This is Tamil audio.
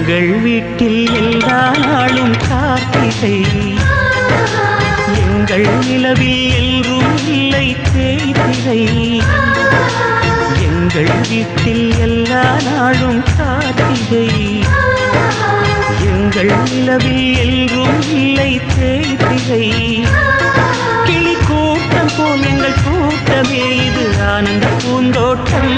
எங்கள் வீட்டில் எல்லா நாளும் கார்த்திகை எங்கள் நிலவில் என்றும் இல்லை தேய்திரை எங்கள் வீட்டில் எல்லா நாளும் கார்த்திகை எங்கள் நிலவில் என்றும் இல்லை தேய்திரை கிளி கூட்டம் போல் எங்கள் கூட்டமே இது ஆனந்த பூந்தோட்டம்